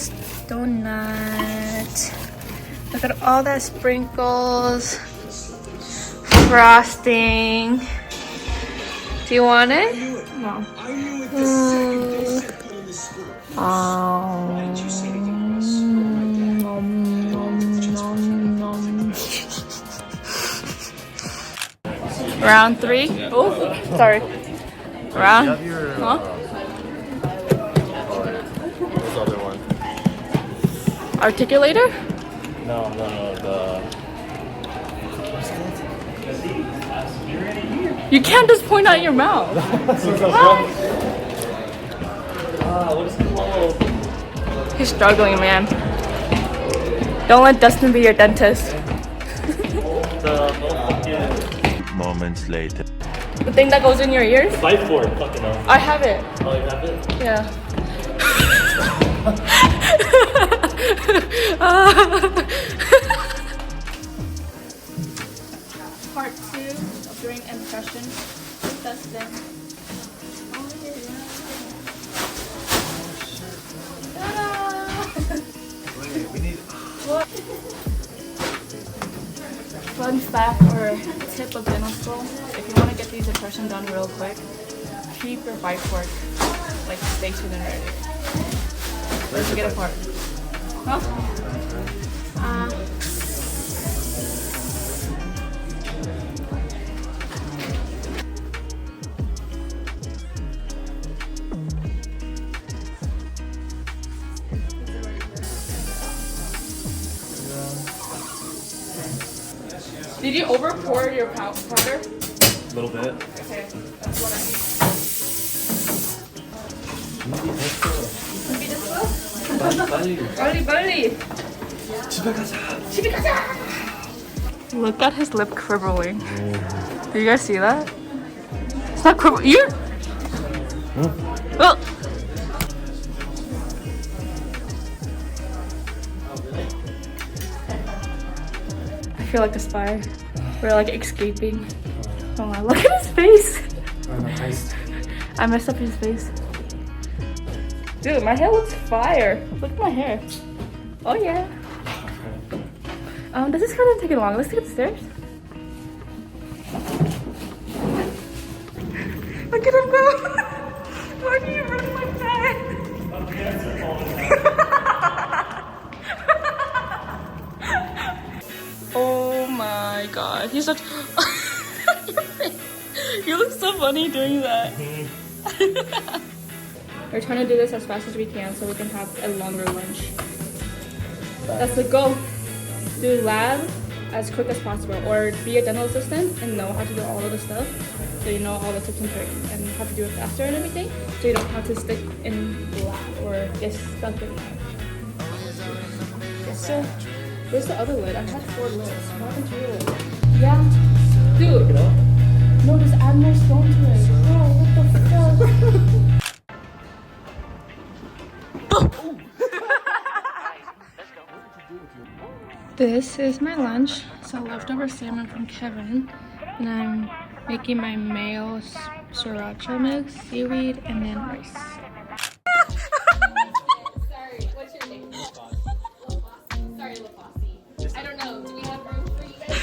this donut. Look at all that sprinkles, frosting. Do you want it? No. Round 3. Oh, sorry. Round. Huh? This other one. Articulator? No, You can't just point out your mouth. What is it called? He's struggling, man. Don't let Dustin be your dentist. Moments later. The thing that goes in your ears? Fight for it, fucking hell. I have it. Oh, you have it? Yeah. Part 2 of doing impression with Dustin. Wait, we need... What? Fun fact or tip of dental school: if you want to get these impressions done real quick, keep your bite fork like stationed and ready. Let's get apart. Huh? Did you over pour your powder? A little bit. Okay, that's what I need. 빨리. 집에 가자. Look at his lip quibbling. Do you guys see that? It's not quibbling. You? Oh. I feel like a spy. We're like escaping. Oh my, look at his face. I messed up his face. Dude, my hair looks fire. Look at my hair. Oh yeah. This is kind of taking long. Let's take the stairs. Look at him go. Why do you run like that? Oh my god. He's such... You look so funny doing that. We're trying to do this as fast as we can so we can have a longer lunch. That's the goal. Do lab as quick as possible, or be a dental assistant and know how to do all of the stuff, so you know all the tips and tricks and how to do it faster and everything, so you don't have to stick in the lab or get stuck in lab. So, where's the other lid? I had 4 lids. What happened to your lid? Yeah. Dude. No, just add more stone to it. Bro, what the fuck? This is my lunch. So leftover salmon from Kevin, and I'm making my mayo sriracha mix, seaweed, and then rice. Sorry, what's your name? Sorry, LaFosse. I don't know. Do we have room for you guys?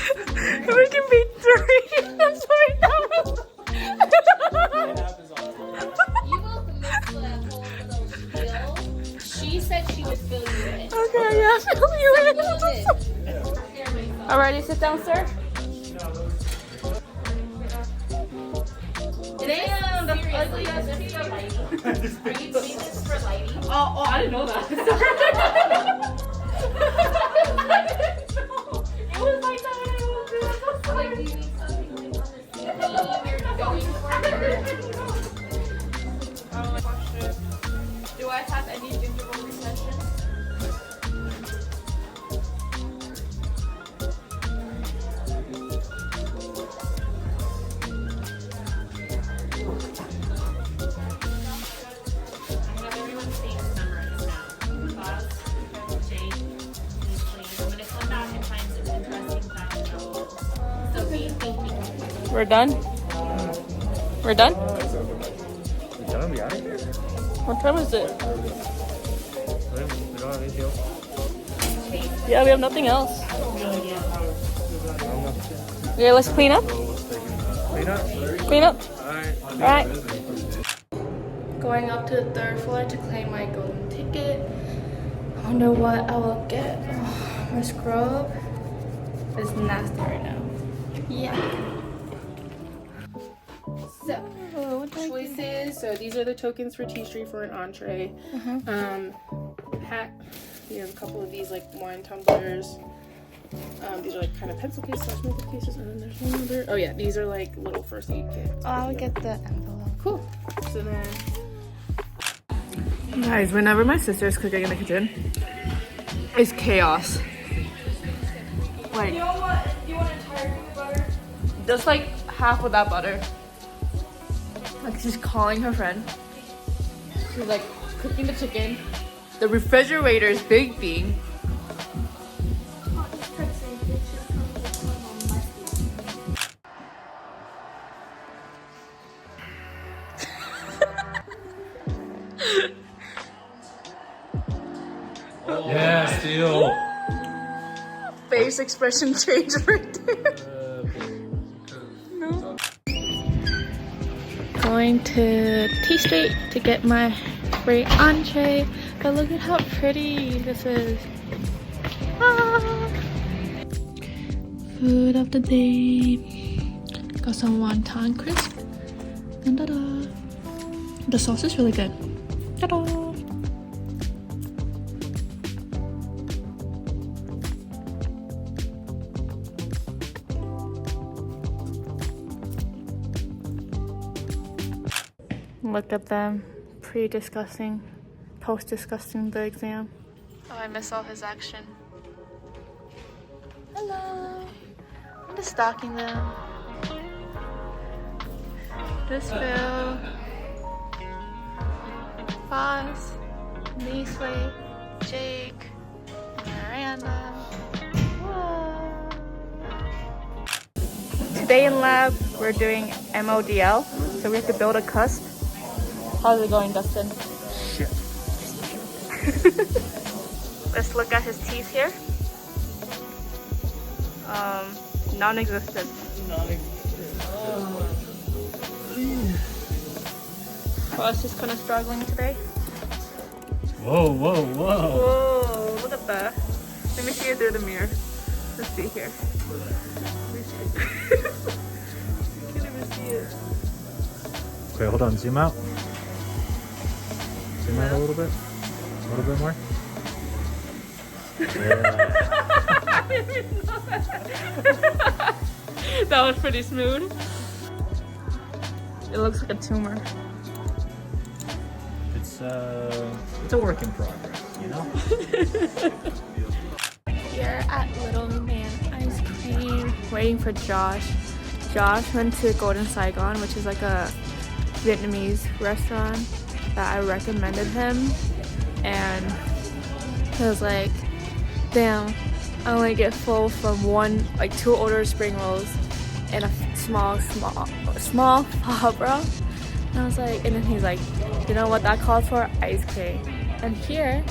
We can be 3. I'm sorry. You will miss the whole little spill. She said she would fill you in. Okay, yeah, fill you in. Alrighty, sit down, sir. Damn, the ugly ass pizza. Are you doing this for lighting? Oh, I didn't know that. It was like that when I moved in. I'm so sorry. Like, do you need something like on the theme you're going for? Question. Do I have any gingival retention? We're done? We're done? What time is it? anything else? Yeah, we have nothing else. Yeah, let's clean up. Clean up? Clean up. Alright. Alright. Going up to the 3rd floor to claim my golden ticket. I wonder what I will get. Oh, my scrub is nasty right now. Yeah. So, choices. So these are the tokens for T Street for an entree. Hat. We have a couple of these like wine tumblers. These are like kind of pencil cases, makeup cases, and then there's one other. Oh yeah, these are like little first aid kits. Oh, I would get the envelope. Cool. So then, guys, whenever my sister's cooking in the kitchen, it's chaos. Like, you want entire peanut butter? Just like half of that butter. Like she's calling her friend. She's like cooking the chicken. The refrigerator is beeping. Yeah, still. Face expression change right there. No. Going to T Street to get my free entree. But look at how pretty this is. Ah. Food of the day. Got some wonton crisp. And ta-da. The sauce is really good. Ta-da. Look at them, pre-discussing, post-discussing the exam. Oh, I miss all his action. Hello. I'm just stalking them. This Phil, Foz, Neasley, Jake, Miranda. Whoa. Today in lab, we're doing MODL, so we have to build a cusp. How's it going, Dustin? Shit. Let's look at his teeth here. Non-existent. Us is kind of struggling today. Whoa, whoa, whoa. Whoa, look at that. Let me see it through the mirror. Let's see here. Let me see. I can't even see it. Okay, hold on. Zoom out. Zoom out a little bit. A little bit more. Yeah. That was pretty smooth. It looks like a tumor. It's a work in progress, you know? Here at Little Man Ice Cream, waiting for Josh. Josh went to Golden Saigon, which is like a Vietnamese restaurant that I recommended him, and he was like, damn, I only get full from 2 orders of spring rolls and a small pho, bro. And I was like, and then he's like, you know what that calls for? Ice cream. And here,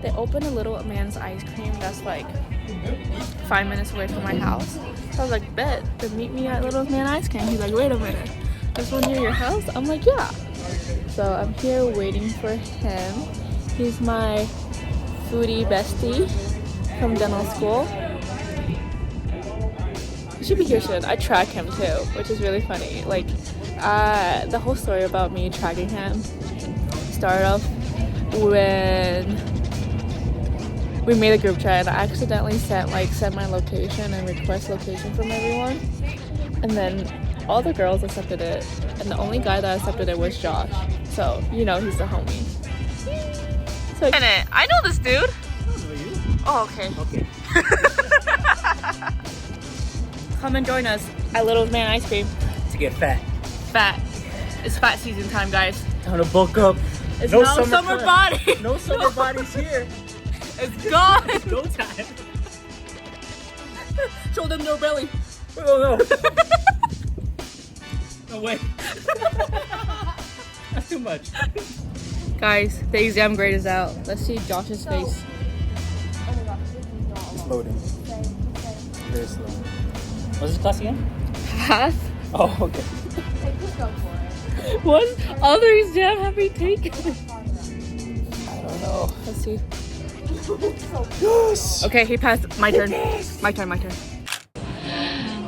they opened a Little Man's Ice Cream that's like 5 minutes away from my house. So I was like, bet, then meet me at Little Man Ice Cream. He's like, wait a minute, this one near your house? I'm like, yeah. So I'm here waiting for him. He's my foodie bestie from dental school. He should be here soon. I track him too, which is really funny. Like, the whole story about me tracking him started off when we made a group chat and I accidentally sent my location and request location from everyone, and then all the girls accepted it, and the only guy that accepted it was Josh. So you know he's the homie. So I know this dude. I don't know you. Oh, okay. Okay. Come and join us at Little Man Ice Cream. To get fat. Fat. It's fat season time, guys. Time to bulk up. It's No now summer body. No summer bodies here. It's gone. Go time. Show them your belly. Oh no. No way. That's too much. Guys, the exam grade is out. Let's see Josh's face. It's loading. Very slow. What's this class again? Pass? Oh, okay. Just go for it. What other exam have we taken? I don't know. Let's see. Yes! Okay, he passed. My turn. My turn.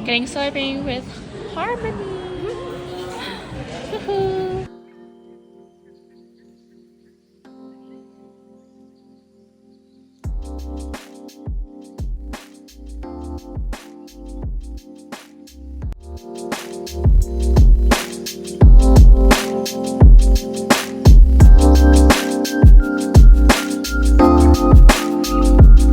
Getting soybean with Harmony. Woohoo.